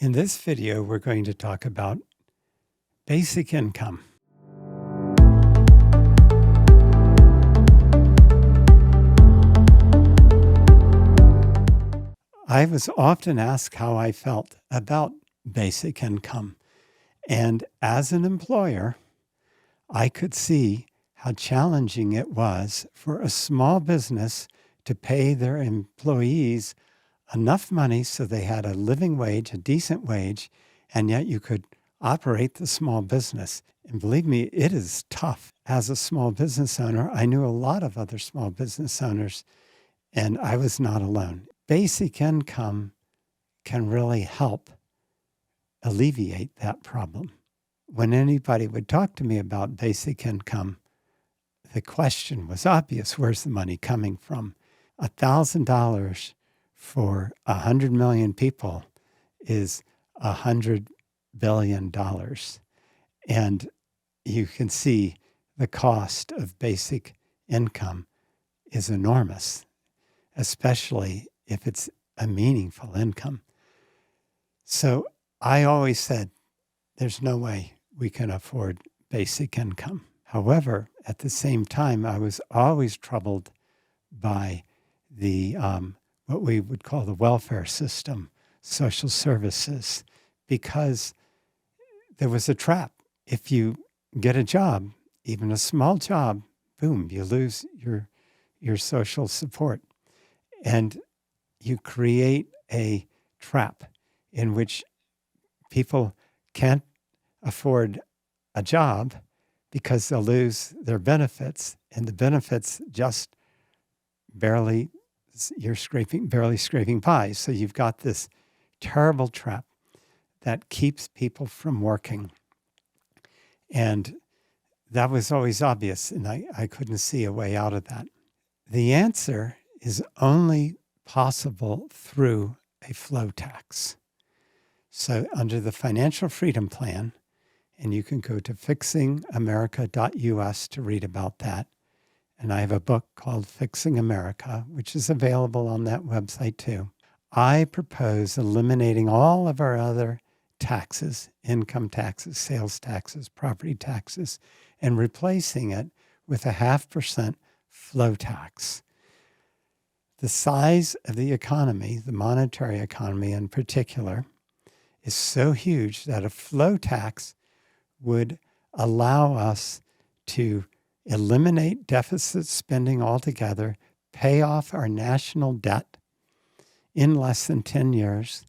In this video, we're going to talk about basic income. I was often asked how I felt about basic income. And as an employer, I could see how challenging it was for a small business to pay their employees enough money so they had a living wage, a decent wage, and yet you could operate the small business. And believe me, it is tough. As a small business owner, I knew a lot of other small business owners, and I was not alone. Basic income can really help alleviate that problem. When anybody would talk to me about basic income, the question was obvious: where's the money coming from? $1,000 for 100 million people is $100 billion. And you can see the cost of basic income is enormous, especially if it's a meaningful income. So I always said, there's no way we can afford basic income. However, at the same time, I was always troubled by the what we would call the welfare system, social services, because there was a trap. If you get a job, even a small job, boom, you lose your social support. And you create a trap in which people can't afford a job because they'll lose their benefits, and the benefits just barely scraping by. So you've got this terrible trap that keeps people from working. And that was always obvious, and I couldn't see a way out of that. The answer is only possible through a flow tax. So under the Financial Freedom Plan, and you can go to fixingamerica.us to read about that. And I have a book called Fixing America, which is available on that website too. I propose eliminating all of our other taxes, income taxes, sales taxes, property taxes, and replacing it with a 0.5% flow tax. The size of the economy, the monetary economy in particular, is so huge that a flow tax would allow us to eliminate deficit spending altogether, pay off our national debt in less than 10 years,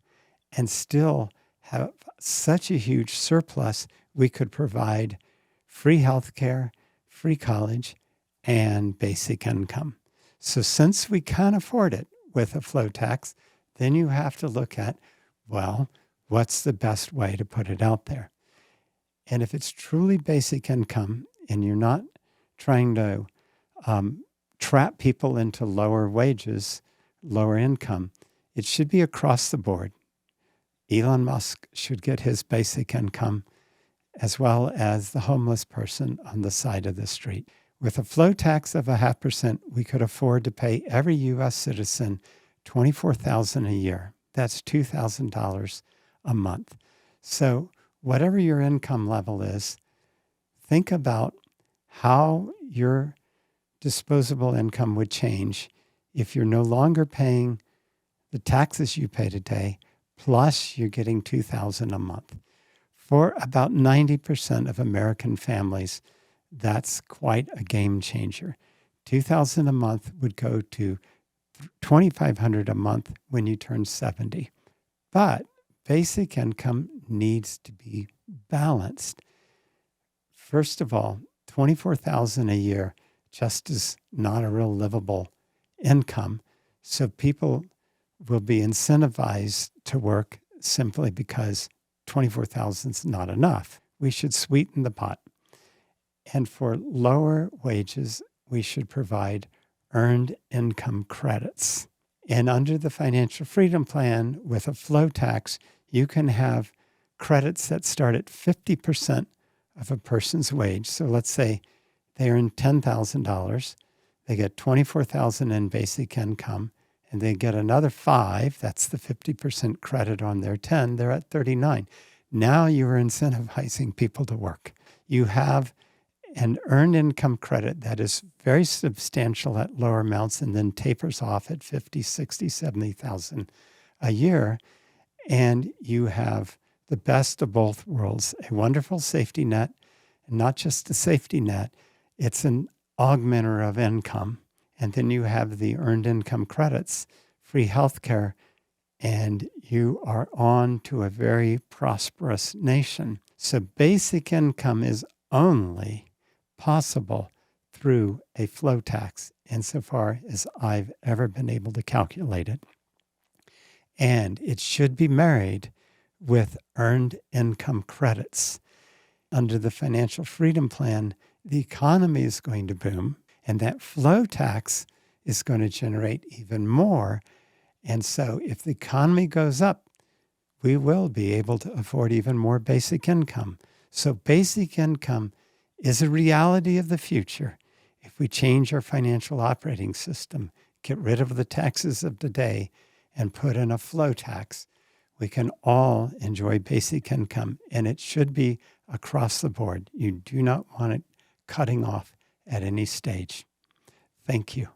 and still have such a huge surplus we could provide free health care, free college, and basic income. So since we can't afford it with a flow tax, then you have to look at, well, what's the best way to put it out there? And if it's truly basic income and you're not trying to trap people into lower wages, lower income, it should be across the board. Elon Musk should get his basic income, as well as the homeless person on the side of the street. With a flow tax of a 0.5%, we could afford to pay every U.S. citizen $24,000 a year. That's $2,000 a month. So whatever your income level is, think about how your disposable income would change if you're no longer paying the taxes you pay today, plus you're getting $2,000 a month. For about 90% of American families, that's quite a game changer. $2,000 a month would go to $2,500 a month when you turn 70. But basic income needs to be balanced. First of all, $24,000 a year just is not a real livable income. So people will be incentivized to work simply because $24,000 is not enough. We should sweeten the pot. And for lower wages, we should provide earned income credits. And under the Financial Freedom Plan, with a flow tax, you can have credits that start at 50% of a person's wage. So let's say they earn $10,000, they get $24,000 in basic income, and they get another 5, that's the 50% credit on their 10, they're at 39. Now you are incentivizing people to work. You have an earned income credit that is very substantial at lower amounts and then tapers off at 50, 60, 70,000 a year. And you have the best of both worlds, a wonderful safety net, and not just a safety net, it's an augmenter of income. And then you have the earned income credits, free healthcare, and you are on to a very prosperous nation. So basic income is only possible through a flow tax, insofar as I've ever been able to calculate it. And it should be married with earned income credits. Under the Financial Freedom Plan, the economy is going to boom, and that flow tax is going to generate even more. And so if the economy goes up, we will be able to afford even more basic income. So basic income is a reality of the future. If we change our financial operating system, get rid of the taxes of today, and put in a flow tax, we can all enjoy basic income, and it should be across the board. You do not want it cutting off at any stage. Thank you.